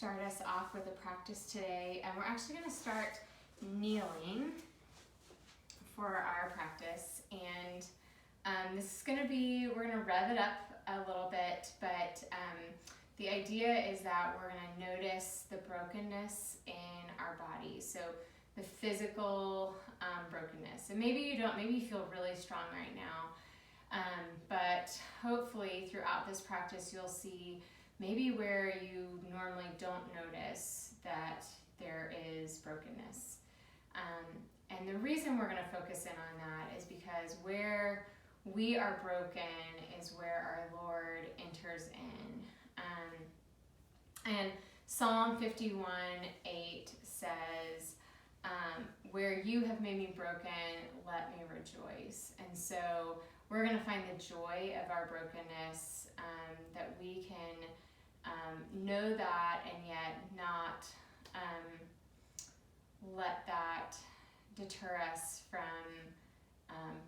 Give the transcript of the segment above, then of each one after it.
start us off with a practice today, and we're actually going to start kneeling for our practice. And this is going to be, we're going to rev it up a little bit, but the idea is that we're going to notice the brokenness in our body. So the physical brokenness. And maybe you don't, maybe you feel really strong right now, but hopefully throughout this practice you'll see maybe where you normally don't notice that there is brokenness. And the reason we're going to focus in on that is because where we are broken is where our Lord enters in. And Psalm 51:8 says, where you have made me broken, let me rejoice. And so we're going to find the joy of our brokenness, that we can know that and yet not let that deter us from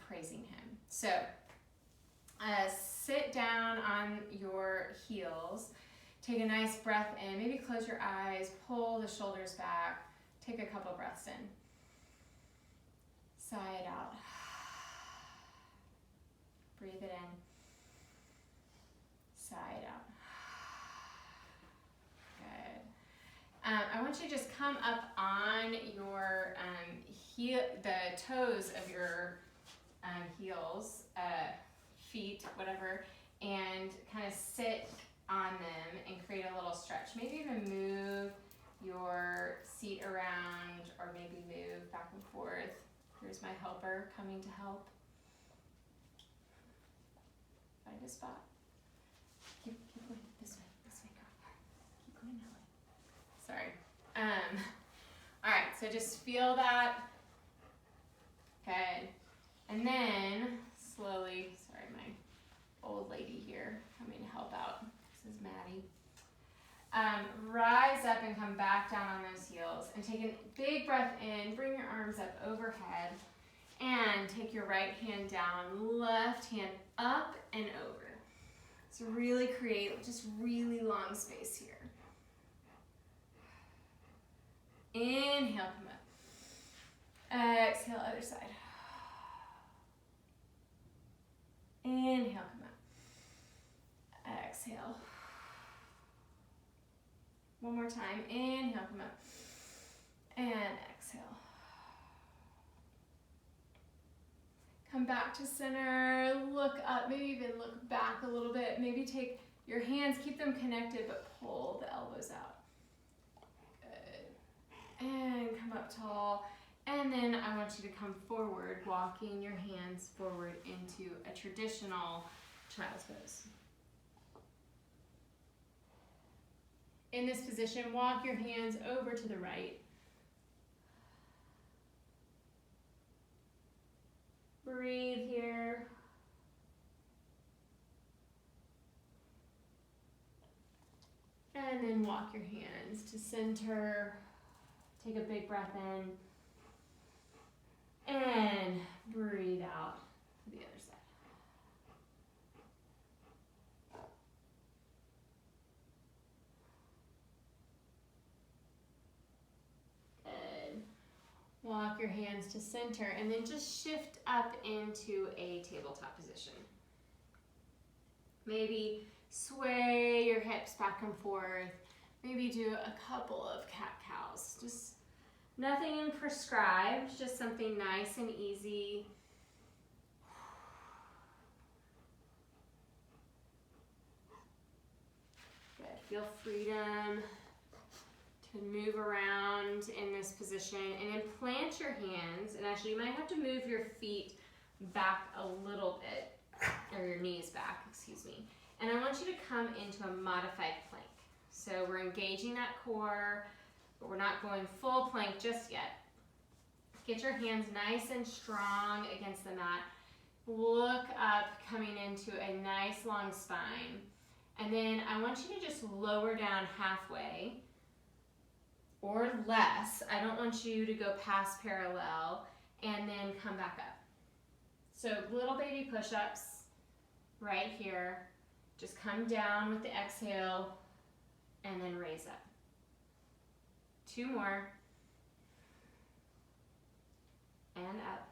praising Him. So sit down on your heels, take a nice breath in, maybe close your eyes, pull the shoulders back, take a couple breaths in. Sigh it out. Breathe it in. Sigh it out. Good. I want you to just come up on your the toes of your heels, feet, whatever, and kind of sit on them and create a little stretch. Maybe even move your seat around, or maybe move back and forth. Here's my helper coming to help. Find a spot. Keep going this way, girl. Keep going that way. Sorry. All right, so just feel that. Good. And then slowly, sorry, my old lady here coming to help out. This is Maddie. Rise up and come back down on those heels and take a big breath in. Bring your arms up overhead and take your right hand down, left hand up and over. So really create just really long space here. Inhale, come up. Exhale, other side. Inhale, come up. Exhale. One more time. Inhale, come up. And exhale. Come back to center. Look up. Maybe even look back a little bit. Maybe take your hands, keep them connected, but pull the elbows out. Good. And come up tall. And then I want you to come forward, walking your hands forward into a traditional child's pose. In this position, walk your hands over to the right. Breathe here. And then walk your hands to center. Take a big breath in. And breathe out to the other side. Good. Walk your hands to center and then just shift up into a tabletop position. Maybe sway your hips back and forth. Maybe do a couple of cat-cows. Just nothing prescribed, just something nice and easy. Good. Feel freedom to move around in this position, and then plant your hands, and actually you might have to move your feet back a little bit, or your knees back, excuse me. And I want you to come into a modified plank. So we're engaging that core, but we're not going full plank just yet. Get your hands nice and strong against the mat. Look up, coming into a nice long spine. And then I want you to just lower down halfway or less. I don't want you to go past parallel, and then come back up. So little baby push-ups right here. Just come down with the exhale and then raise up. 2 more. And up.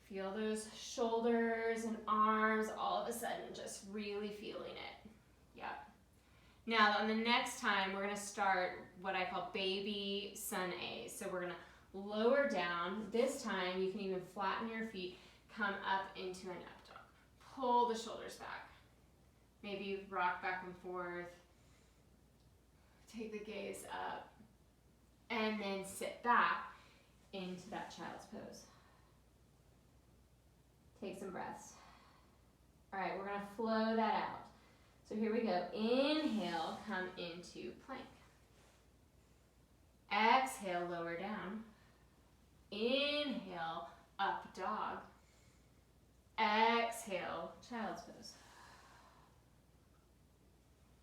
Feel those shoulders and arms all of a sudden just really feeling it. Yep. Now on the next time, we're gonna start what I call baby sun A. So we're gonna lower down. This time you can even flatten your feet, come up into an up dog. Pull the shoulders back. Maybe rock back and forth. Take the gaze up. And then sit back into that child's pose. Take some breaths. All right, we're gonna flow that out. So here we go. Inhale, come into plank. Exhale, lower down. Inhale, up dog. Exhale, child's pose.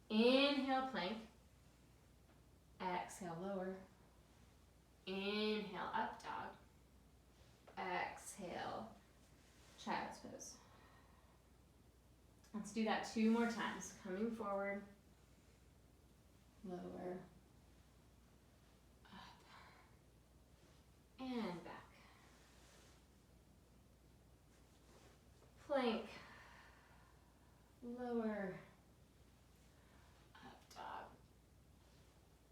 Inhale, plank. Exhale, lower. Inhale, up dog. Exhale, child's pose. Let's do that 2 more times. Coming forward, lower, up, and back. Plank, lower, up dog,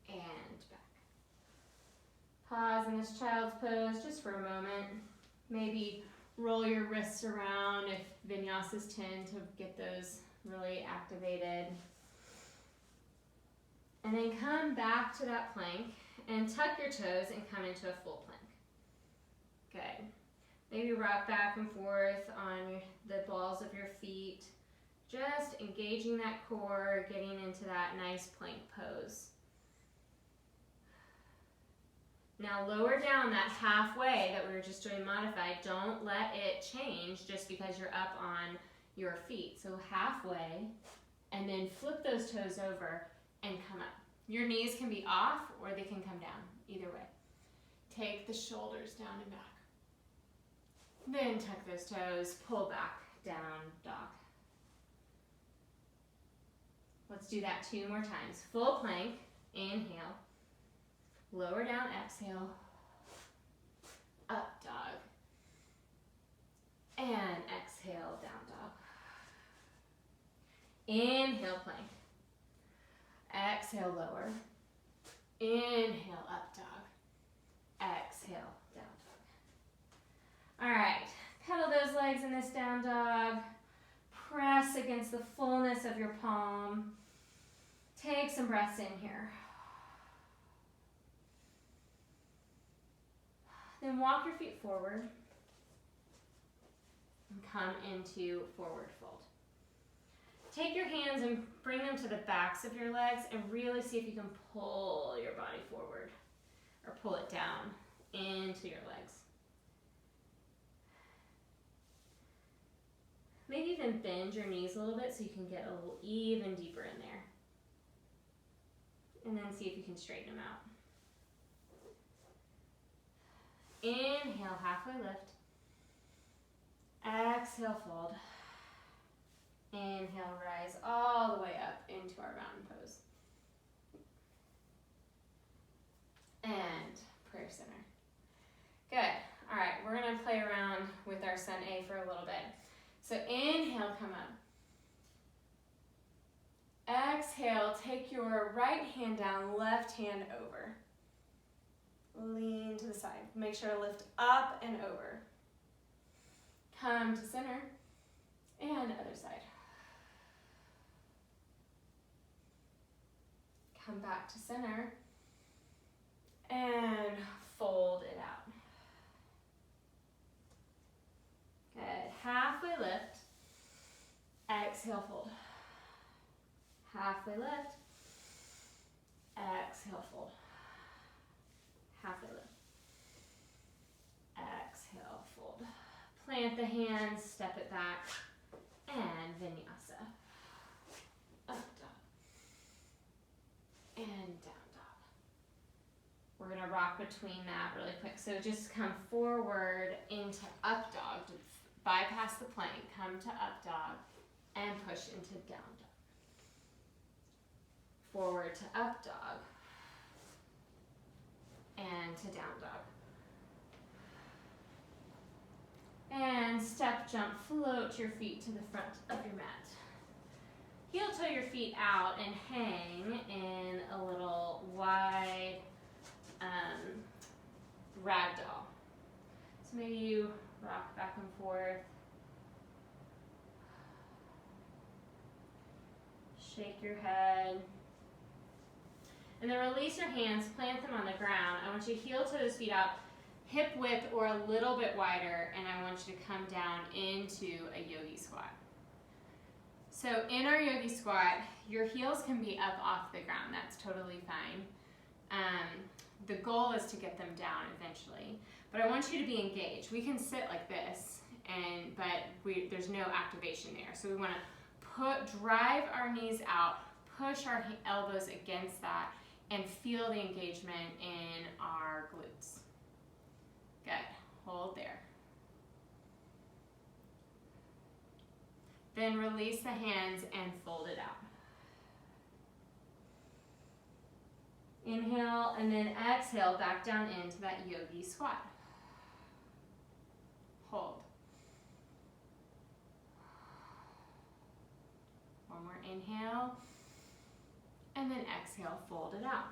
and back. Pause in this child's pose just for a moment. Maybe roll your wrists around if vinyasas tend to get those really activated. And then come back to that plank and tuck your toes and come into a full plank. Good. Maybe rock back and forth on the balls of your feet. Just engaging that core, getting into that nice plank pose. Now lower down that halfway that we were just doing modified. Don't let it change just because you're up on your feet. So halfway, and then flip those toes over and come up. Your knees can be off or they can come down, either way. Take the shoulders down and back. Then tuck those toes, pull back, down dog. Let's do that 2 more times. Full plank, inhale. Lower down, exhale, up dog, and exhale, down dog. Inhale, plank, exhale, lower, inhale, up dog, exhale, down dog. All right, pedal those legs in this down dog, press against the fullness of your palm, take some breaths in here. Then walk your feet forward and come into forward fold. Take your hands and bring them to the backs of your legs and really see if you can pull your body forward or pull it down into your legs. Maybe even bend your knees a little bit so you can get a little even deeper in there. And then see if you can straighten them out. Inhale, halfway lift. Exhale, fold. Inhale, rise all the way up into our mountain pose. And prayer center. Good. All right, we're going to play around with our Sun A for a little bit. So inhale, come up. Exhale, take your right hand down, left hand over. Lean to the side. Make sure to lift up and over. Come to center and other side. Come back to center and fold it out. Good. Halfway lift. Exhale, fold. Halfway lift. Exhale, fold. Halfway lift. Exhale, fold. Plant the hands, step it back, and vinyasa. Up dog. And down dog. We're going to rock between that really quick. So just come forward into up dog. To bypass the plank, come to up dog, and push into down dog. Forward to up dog. and to down dog. And step, jump, float your feet to the front of your mat. Heel toe your feet out and hang in a little wide ragdoll. So maybe you rock back and forth. Shake your head. And then release your hands, plant them on the ground. I want you to heel toe those feet out, hip width or a little bit wider, and I want you to come down into a yogi squat. So in our yogi squat, your heels can be up off the ground. That's totally fine. The goal is to get them down eventually, but I want you to be engaged. We can sit like this, but there's no activation there. So we want to drive our knees out, push our elbows against that, and feel the engagement in our glutes. Good. Hold there. Then release the hands and fold it out. Inhale and then exhale back down into that yogi squat. Hold. One more inhale. And then exhale, fold it out.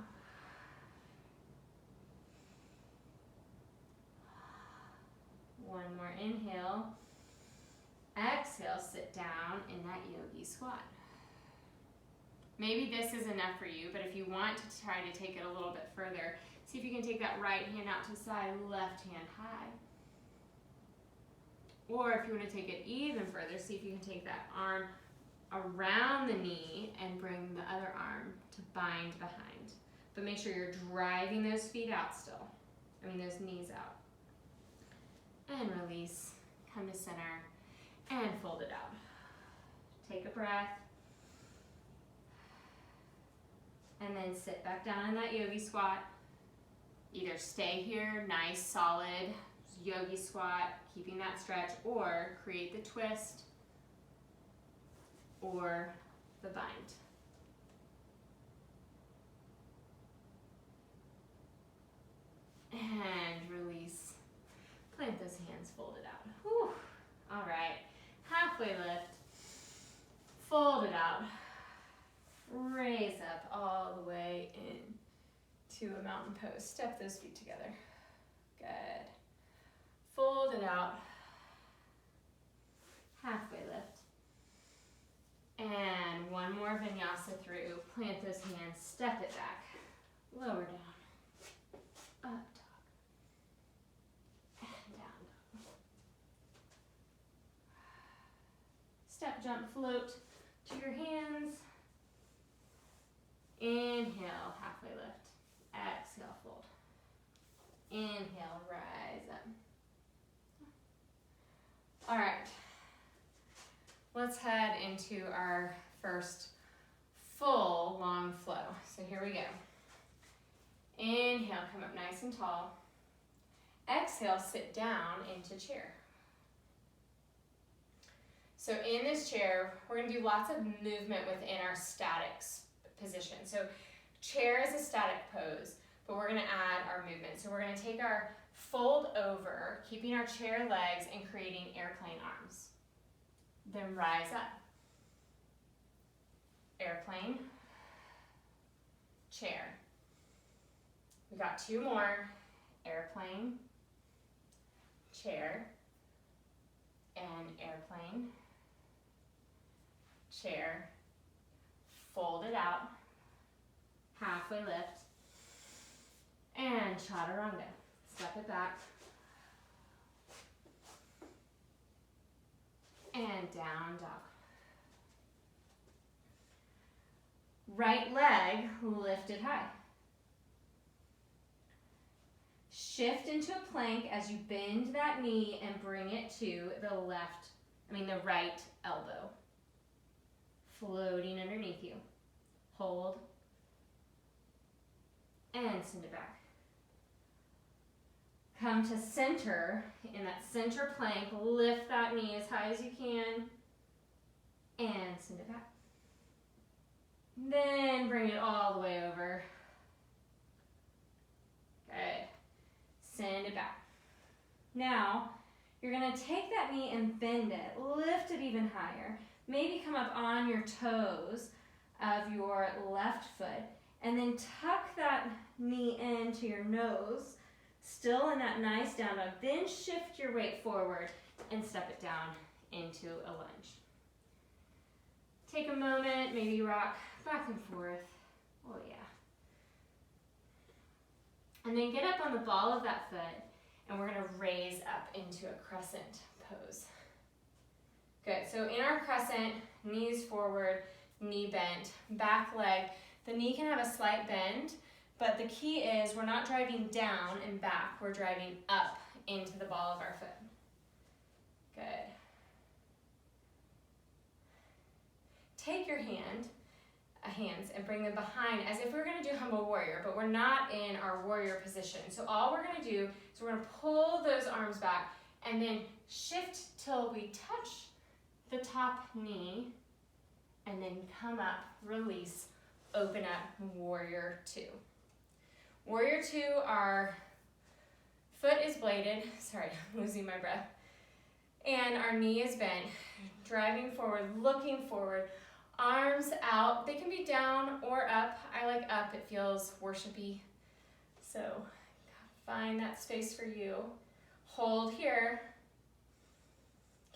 One more inhale. Exhale, sit down in that yogi squat. Maybe this is enough for you, but if you want to try to take it a little bit further, see if you can take that right hand out to the side, left hand high. Or if you want to take it even further, see if you can take that arm around the knee and bring the other arm to bind behind. But make sure you're driving those feet out still. Those knees out. And release, come to center, and fold it out. Take a breath. And then sit back down in that yogi squat. Either stay here, nice, solid yogi squat, keeping that stretch, or create the twist or the bind. And release. Plant those hands, fold it out. Whew. All right. Halfway lift. Fold it out. Raise up all the way in to a mountain pose. Step those feet together. Good. Fold it out. Halfway lift. And one more vinyasa through. Plant those hands, step it back. Lower down. Up dog. And down dog. Step, jump, float to your hands. Inhale, halfway lift. Exhale, fold. Inhale, rise up. All right. Let's head into our first full long flow. So here we go. Inhale, come up nice and tall. Exhale, sit down into chair. So in this chair, we're going to do lots of movement within our static position. So chair is a static pose, but we're going to add our movement. So we're going to take our fold over, keeping our chair legs and creating airplane arms. Then rise up. Airplane, chair. We got two more. Airplane, chair, and airplane, chair. Fold it out. Halfway lift. And chaturanga. Step it back. And down dog. Right leg lifted high. Shift into a plank as you bend that knee and bring it to the right elbow. Floating underneath you. Hold. And send it back. Come to center. In that center plank, lift that knee as high as you can. And send it back. Then bring it all the way over. Good. Good. Send it back. Now, you're gonna take that knee and bend it, lift it even higher. Maybe come up on your toes of your left foot, and then tuck that knee into your nose, still in that nice down dog. Then shift your weight forward and step it down into a lunge. Take a moment, maybe rock back and forth. Oh yeah. And then get up on the ball of that foot, and we're gonna raise up into a crescent pose. Good, so in our crescent, knees forward, knee bent, back leg. The knee can have a slight bend, but the key is we're not driving down and back, we're driving up into the ball of our foot. Good. Take your hands and bring them behind as if we're gonna do humble warrior, but we're not in our warrior position. So all we're gonna do is we're gonna pull those arms back and then shift till we touch the top knee, and then come up, release, open up, warrior two. Warrior two, our foot is bladed, sorry, I'm losing my breath, and our knee is bent, driving forward, looking forward, arms out. They can be down or up. I like up, it feels worshipy. So find that space for you. Hold here.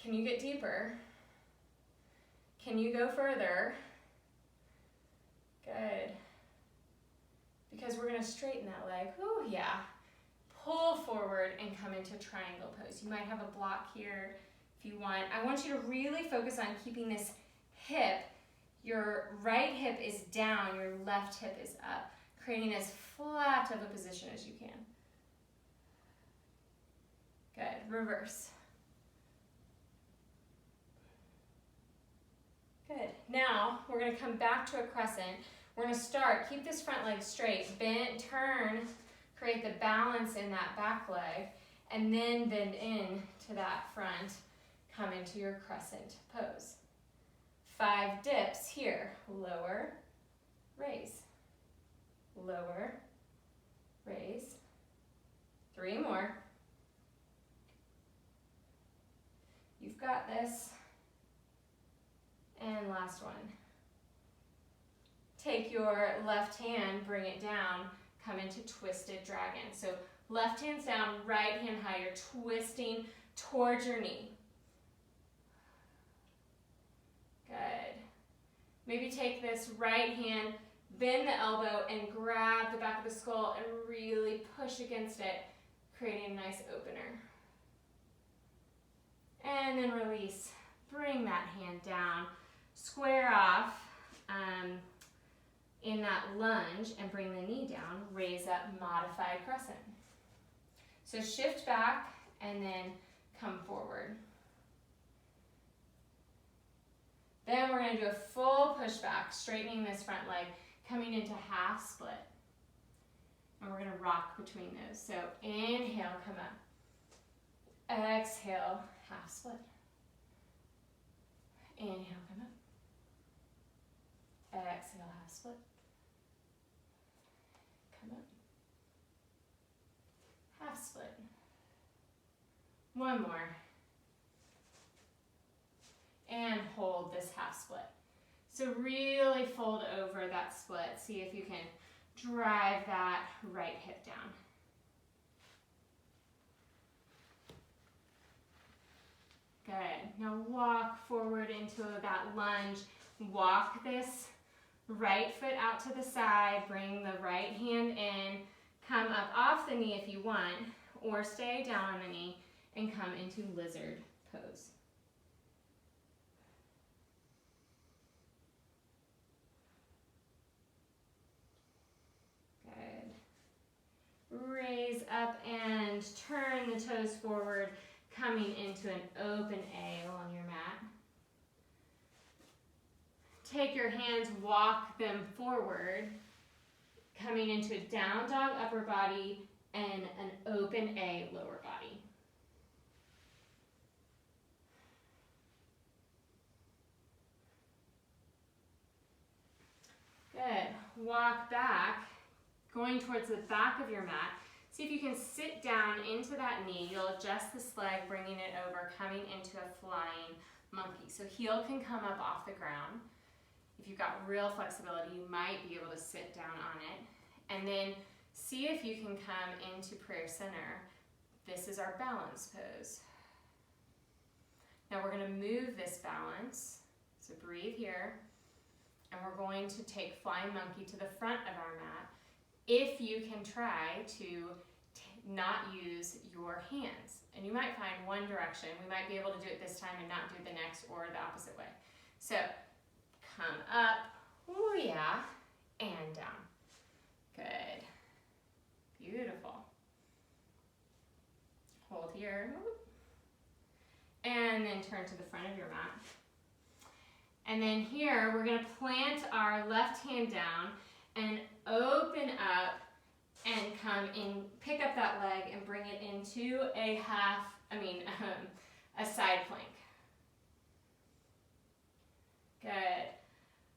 Can you get deeper? Can you go further? Good. Because we're gonna straighten that leg. Ooh, yeah. Pull forward and come into triangle pose. You might have a block here if you want. I want you to really focus on keeping this hip. Your right hip is down, your left hip is up, creating as flat of a position as you can. Good, reverse. Good, now we're gonna come back to a crescent. We're gonna start, keep this front leg straight, bend, turn, create the balance in that back leg, and then bend in to that front, come into your crescent pose. 5 dips here, lower, raise, lower, raise. 3 more. You've got this. And last one. Take your left hand, bring it down, come into twisted dragon. So left hand's down, right hand high, you're twisting towards your knee. Good. Maybe take this right hand, bend the elbow, and grab the back of the skull and really push against it, creating a nice opener. And then release. Bring that hand down. Square off in that lunge and bring the knee down. Raise up, modified crescent. So shift back and then come forward. Then we're going to do a full push back, straightening this front leg, coming into half split. And we're going to rock between those. So inhale, come up. Exhale, half split. Inhale, come up. Exhale, half split. Come up. Half split. One more. And hold this half split. So really fold over that split. See if you can drive that right hip down. Good. Now walk forward into that lunge. Walk this right foot out to the side. Bring the right hand in. Come up off the knee if you want, or stay down on the knee and come into lizard pose. Raise up and turn the toes forward, coming into an open A along your mat. Take your hands, walk them forward, coming into a down dog upper body and an open A lower body. Good. Walk back. Going towards the back of your mat, See if you can sit down into that knee. You'll adjust this leg, bringing it over, coming into a flying monkey. So heel can come up off the ground. If you've got real flexibility, you might be able to sit down on it. And then see if you can come into prayer center. This is our balance pose. Now we're going to move this balance. So breathe here. And we're going to take flying monkey to the front of our mat. If you can try to not use your hands. And you might find one direction. We might be able to do it this time and not do it the next or the opposite way. So come up, oh yeah, and down. Good. Beautiful. Hold here. And then turn to the front of your mat. And then here, we're going to plant our left hand down and open up and come in, pick up that leg and bring it into a side plank. Good.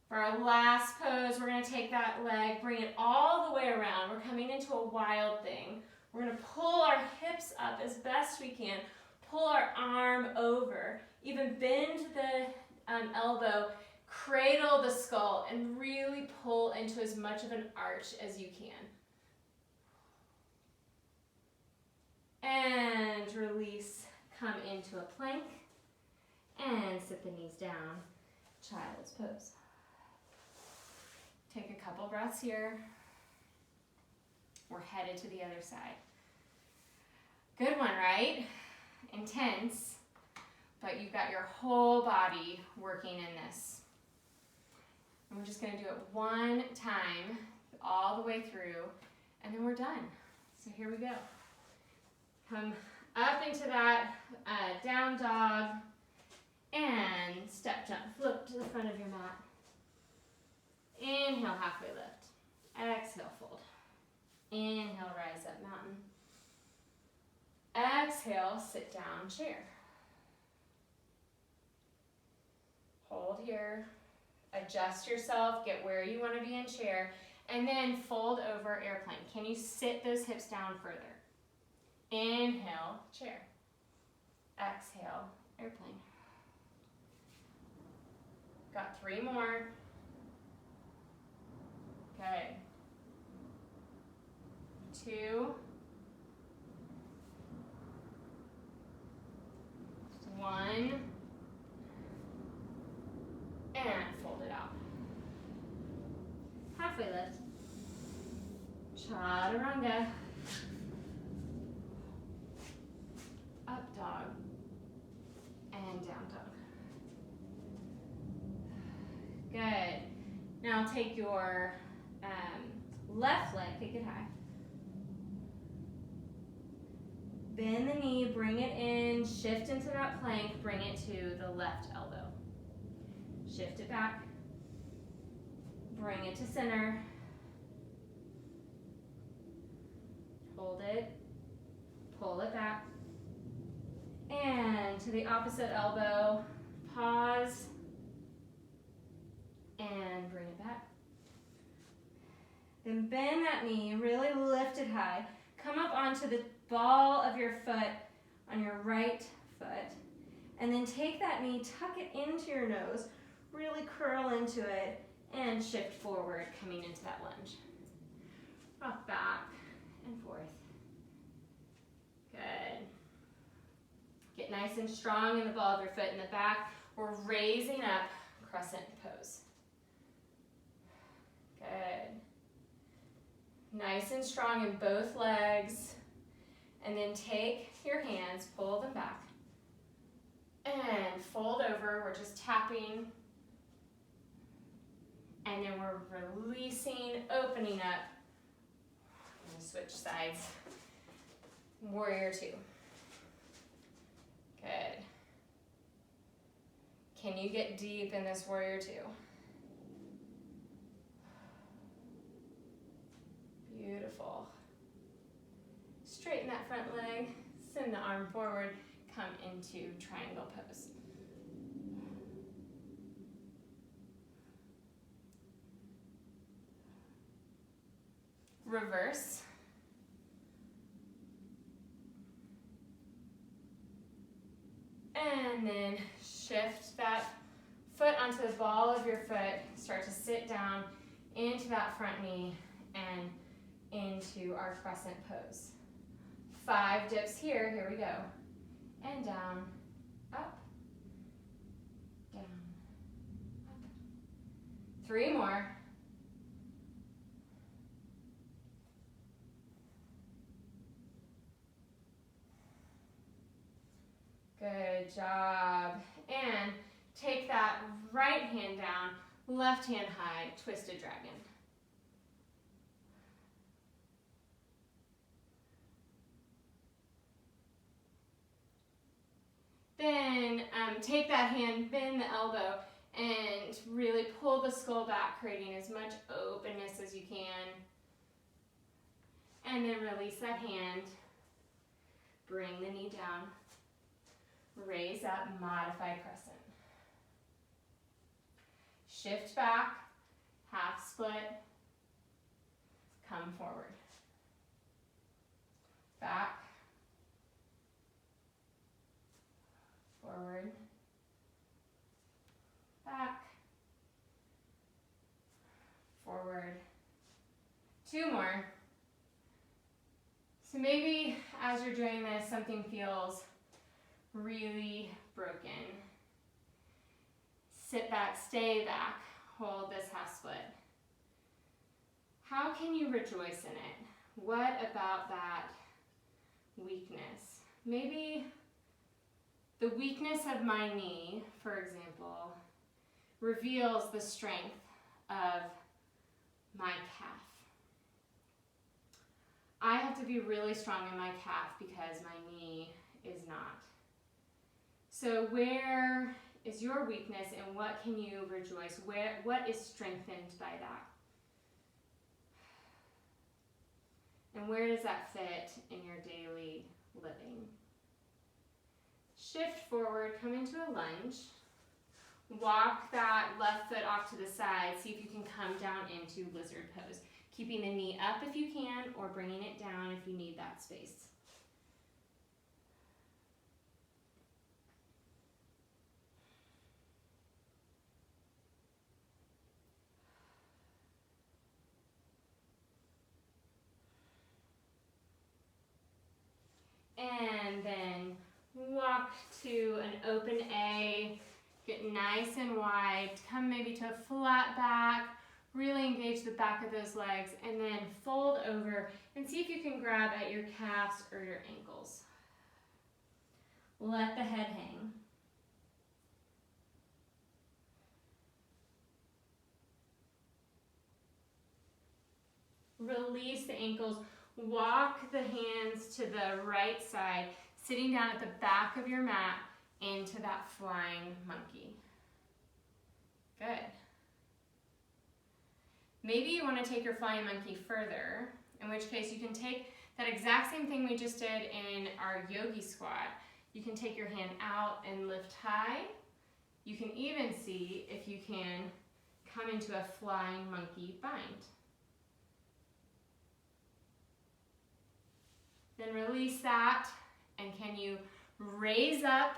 For our last pose, we're going to take that leg, bring it all the way around. We're coming into a wild thing. We're going to pull our hips up as best we can, pull our arm over, even bend the elbow, cradle the skull, and really pull into as much of an arch as you can. And release, come into a plank, and sit the knees down, child's pose. Take a couple breaths here. We're headed to the other side. Good one, right? Intense, but you've got your whole body working in this. And we're just going to do it one time, all the way through, and then we're done. So here we go. Come up into that down dog, and step jump, flip to the front of your mat. Inhale, halfway lift. Exhale, fold. Inhale, rise up mountain. Exhale, sit down, chair. Hold here. Adjust yourself, get where you want to be in chair, and then fold over airplane. Can you sit those hips down further? Inhale, chair. Exhale, airplane. Got 3 more. Okay. 2. 1. And fold it out. Halfway lift. Chaturanga. Up dog. And down dog. Good. Now take your left leg, kick it high. Bend the knee, bring it in, shift into that plank, bring it to the left elbow. Shift it back, bring it to center, hold it, pull it back, and to the opposite elbow, pause, and bring it back. Then bend that knee, really lift it high. Come up onto the ball of your foot on your right foot. And then take that knee, tuck it into your nose, really curl into it, and shift forward, coming into that lunge. Rock back and forth. Good. Get nice and strong in the ball of your foot in the back. We're raising up, crescent pose. Good. Nice and strong in both legs. And then take your hands, pull them back, and fold over. We're just tapping. And then we're releasing, opening up. I'm going to switch sides. Warrior 2. Good. Can you get deep in this warrior 2? Beautiful. Straighten that front leg, send the arm forward, come into triangle pose. Reverse. And then shift that foot onto the ball of your foot. Start to sit down into that front knee and into our crescent pose. 5 dips here. Here we go. And down, up, down, up. 3 more. Good job. And take that right hand down, left hand high, twisted dragon. Then take that hand, bend the elbow, and really pull the skull back, creating as much openness as you can. And then release that hand. Bring the knee down. Raise up, modify crescent. Shift back, half split, come forward. Back, forward, back, forward. 2 more. So maybe as you're doing this, something feels really broken. Sit back, stay back, hold this half split. How can you rejoice in it? What about that weakness? Maybe the weakness of my knee, for example, reveals the strength of my calf. I have to be really strong in my calf because my knee is not. So where is your weakness and what can you rejoice? What is strengthened by that? And where does that fit in your daily living? Shift forward, come into a lunge. Walk that left foot off to the side. See if you can come down into lizard pose. Keeping the knee up if you can, or bringing it down if you need that space. And then walk to an open A, get nice and wide, come maybe to a flat back, really engage the back of those legs, and then fold over and see if you can grab at your calves or your ankles. Let the head hang. Release the ankles. Walk the hands to the right side, sitting down at the back of your mat into that flying monkey. Good. Maybe you want to take your flying monkey further, in which case you can take that exact same thing we just did in our yogi squat. You can take your hand out and lift high. You can even see if you can come into a flying monkey bind. Then release that, and can you raise up,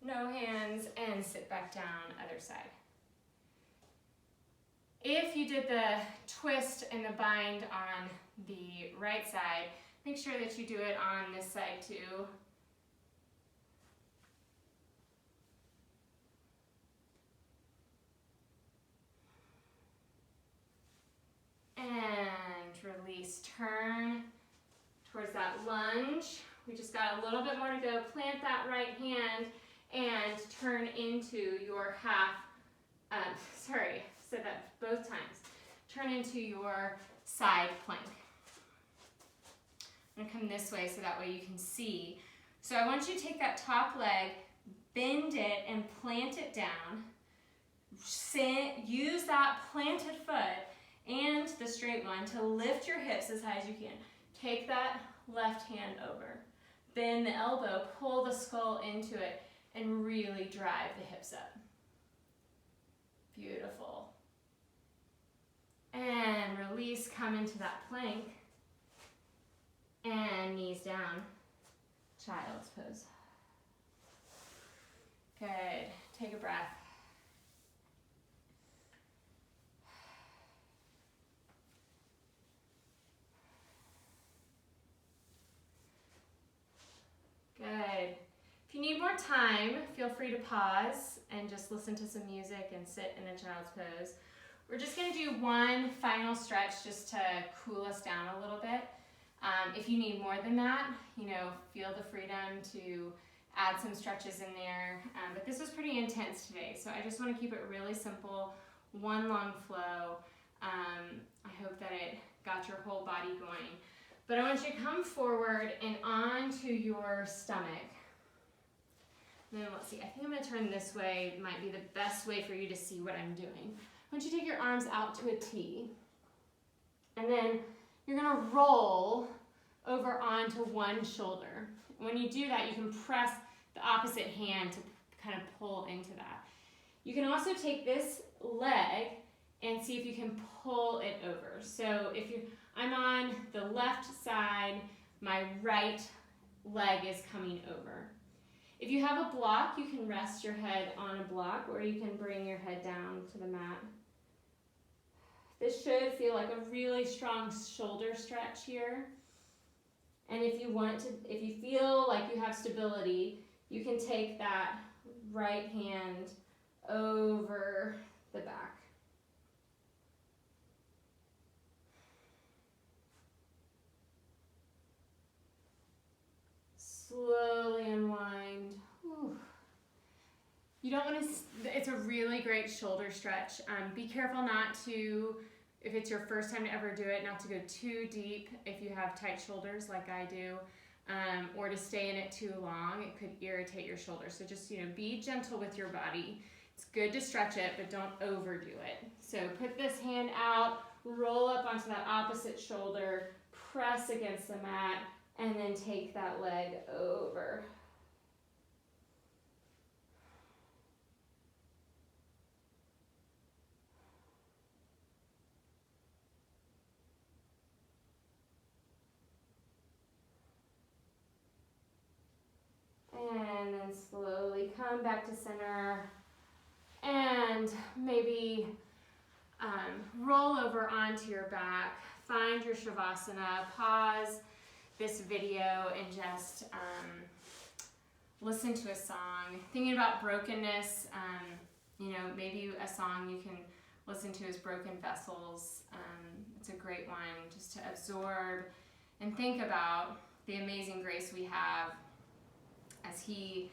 no hands, and sit back down, other side. If you did the twist and the bind on the right side, make sure that you do it on this side too. And release, turn towards that lunge. We just got a little bit more to go. Plant that right hand and turn into your half, said that both times. Turn into your side plank. I'm gonna come this way so that way you can see. So I want you to take that top leg, bend it and plant it down. Use that planted foot and the straight one to lift your hips as high as you can. Take that left hand over. Bend the elbow, pull the skull into it, and really drive the hips up. Beautiful. And release, come into that plank. And knees down, child's pose. Good. Take a breath. Good. If you need more time, feel free to pause and just listen to some music and sit in a child's pose. We're just going to do one final stretch just to cool us down a little bit. If you need more than that, feel the freedom to add some stretches in there. But this was pretty intense today, so I just want to keep it really simple, one long flow. I hope that it got your whole body going. But I want you to come forward and onto your stomach. And then let's see, I think I'm going to turn this way. It might be the best way for you to see what I'm doing. I want you to take your arms out to a T. And then you're going to roll over onto one shoulder. When you do that, you can press the opposite hand to kind of pull into that. You can also take this leg and see if you can pull it over. So I'm on the left side, my right leg is coming over. If you have a block, you can rest your head on a block, or you can bring your head down to the mat. This should feel like a really strong shoulder stretch here. And if you feel like you have stability, you can take that right hand over the back. Slowly unwind. Whew. You don't want to, it's a really great shoulder stretch. Be careful not to, if it's your first time to ever do it, not to go too deep if you have tight shoulders like I do, or to stay in it too long. It could irritate your shoulders. So just, be gentle with your body. It's good to stretch it, but don't overdo it. So put this hand out, roll up onto that opposite shoulder, press against the mat, and then take that leg over. And then slowly come back to center and maybe roll over onto your back. Find your Shavasana. Pause this video and just listen to a song. Thinking about brokenness, maybe a song you can listen to is Broken Vessels. It's a great one just to absorb and think about the amazing grace we have as He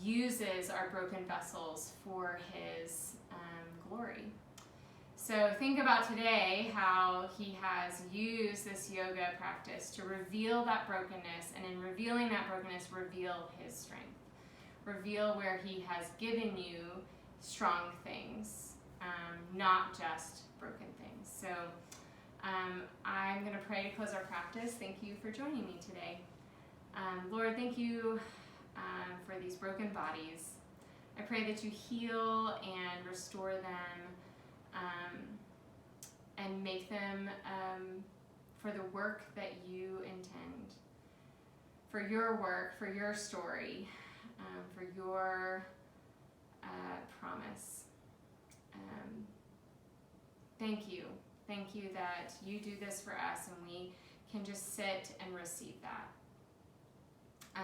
uses our broken vessels for His glory. So think about today how He has used this yoga practice to reveal that brokenness, and in revealing that brokenness, reveal His strength. Reveal where He has given you strong things, not just broken things. So I'm going to pray to close our practice. Thank you for joining me today. Lord, thank you for these broken bodies. I pray that you heal and restore them and make them for the work that you intend, for your work, for your story, for your promise. Thank you. Thank you that you do this for us and we can just sit and receive that.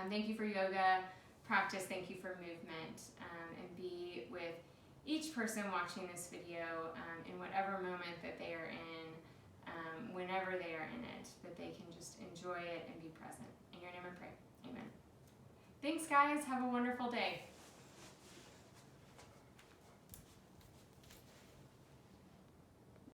Thank you for yoga practice. Thank you for movement, and be with each person watching this video in whatever moment that they are in, whenever they are in it, that they can just enjoy it and be present. In your name I pray. Amen. Thanks, guys. Have a wonderful day.